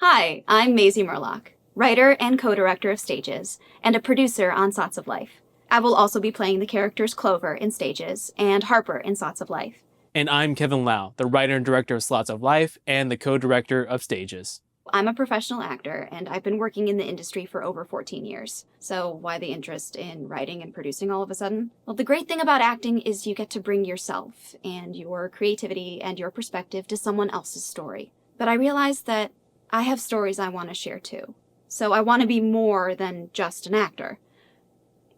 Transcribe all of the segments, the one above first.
Hi, I'm Maisie Murlock, writer and co-director of Stages, and a producer on Sots of Life. I will also be playing the characters Clover in Stages and Harper in Sots of Life. And I'm KToTheLau, the writer and director of Slots of Life and the co-director of Stages. I'm a professional actor, and I've been working in the industry for over 14 years. So why the interest in writing and producing all of a sudden? Well, the great thing about acting is you get to bring yourself and your creativity and your perspective to someone else's story. But I realized that I have stories I want to share too. So I want to be more than just an actor.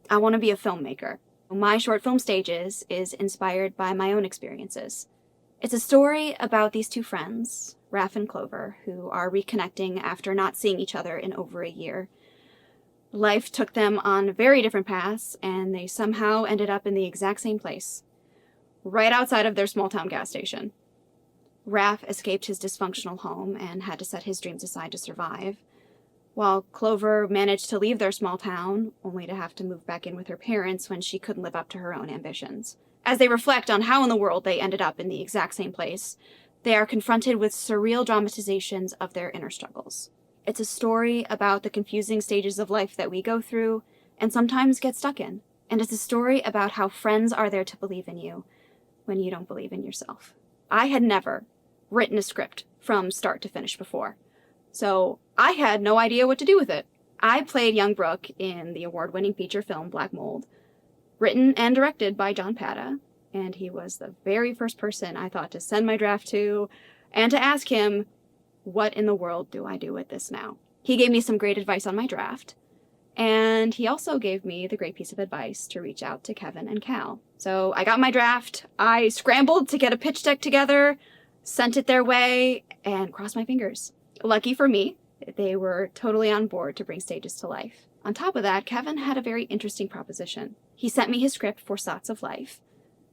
I want to be a filmmaker. My short film Stages is inspired by my own experiences. It's a story about these two friends, Raph and Clover, who are reconnecting after not seeing each other in over a year. Life took them on very different paths, and they somehow ended up in the exact same place, right outside of their small-town gas station. Raph escaped his dysfunctional home and had to set his dreams aside to survive, while Clover managed to leave their small town, only to have to move back in with her parents when she couldn't live up to her own ambitions. As they reflect on how in the world they ended up in the exact same place, they are confronted with surreal dramatizations of their inner struggles. It's a story about the confusing stages of life that we go through and sometimes get stuck in. And it's a story about how friends are there to believe in you when you don't believe in yourself. I had never written a script from start to finish before, so I had no idea what to do with it. I played young Brooke in the award-winning feature film Black Mold, written and directed by John Pata, and he was the very first person I thought to send my draft to and to ask him, what in the world do I do with this now? He gave me some great advice on my draft, and he also gave me the great piece of advice to reach out to Kevin and Cal. So I got my draft, I scrambled to get a pitch deck together, sent it their way, and crossed my fingers. Lucky for me, they were totally on board to bring Stages to life. On top of that, Kevin had a very interesting proposition. He sent me his script for Sots of Life,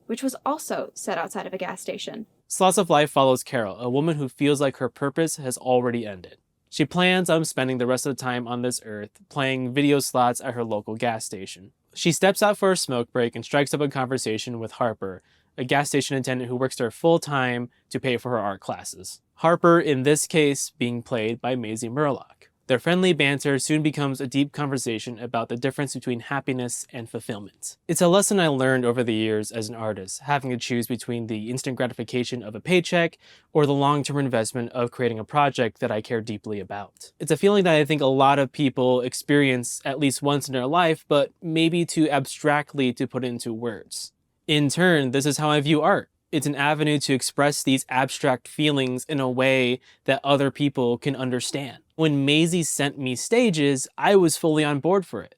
which was also set outside of a gas station. Slots of Life follows Carol, a woman who feels like her purpose has already ended. She plans on spending the rest of the time on this earth playing video slots at her local gas station. She steps out for a smoke break and strikes up a conversation with Harper, a gas station attendant who works there full-time to pay for her art classes. Harper, in this case, being played by Maisie Murlock. Their friendly banter soon becomes a deep conversation about the difference between happiness and fulfillment. It's a lesson I learned over the years as an artist, having to choose between the instant gratification of a paycheck or the long-term investment of creating a project that I care deeply about. It's a feeling that I think a lot of people experience at least once in their life, but maybe too abstractly to put into words. In turn, this is how I view art. It's an avenue to express these abstract feelings in a way that other people can understand. When Maisie sent me Stages, I was fully on board for it.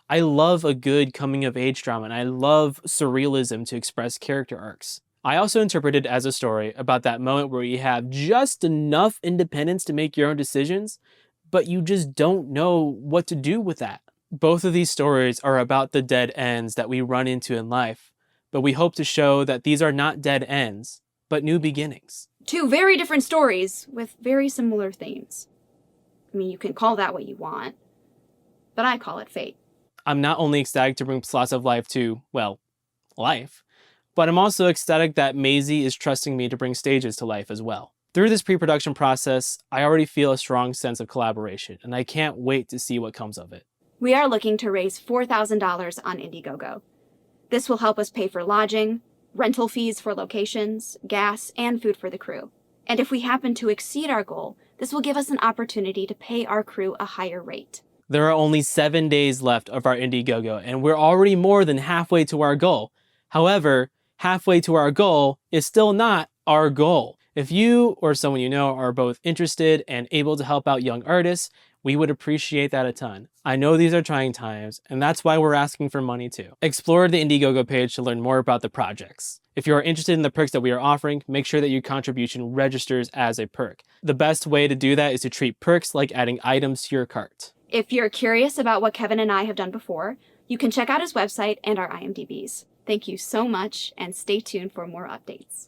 I love a good coming-of-age drama, and I love surrealism to express character arcs. I also interpret it as a story about that moment where you have just enough independence to make your own decisions, but you just don't know what to do with that. Both of these stories are about the dead ends that we run into in life, but we hope to show that these are not dead ends, but new beginnings. Two very different stories with very similar themes. I mean, you can call that what you want, but I call it fate. I'm not only ecstatic to bring Slots of Life to, well, life, but I'm also ecstatic that Maisie is trusting me to bring Stages to life as well. Through this pre-production process, I already feel a strong sense of collaboration, and I can't wait to see what comes of it. We are looking to raise $4,000 on Indiegogo. This will help us pay for lodging, rental fees for locations, gas, and food for the crew. And if we happen to exceed our goal, this will give us an opportunity to pay our crew a higher rate. There are only 7 days left of our Indiegogo, and we're already more than halfway to our goal. However, halfway to our goal is still not our goal. If you or someone you know are both interested and able to help out young artists, we would appreciate that a ton. I know these are trying times, and that's why we're asking for money too. Explore the Indiegogo page to learn more about the projects. If you are interested in the perks that we are offering, make sure that your contribution registers as a perk. The best way to do that is to treat perks like adding items to your cart. If you're curious about what Kevin and I have done before, you can check out his website and our IMDb's. Thank you so much, and stay tuned for more updates.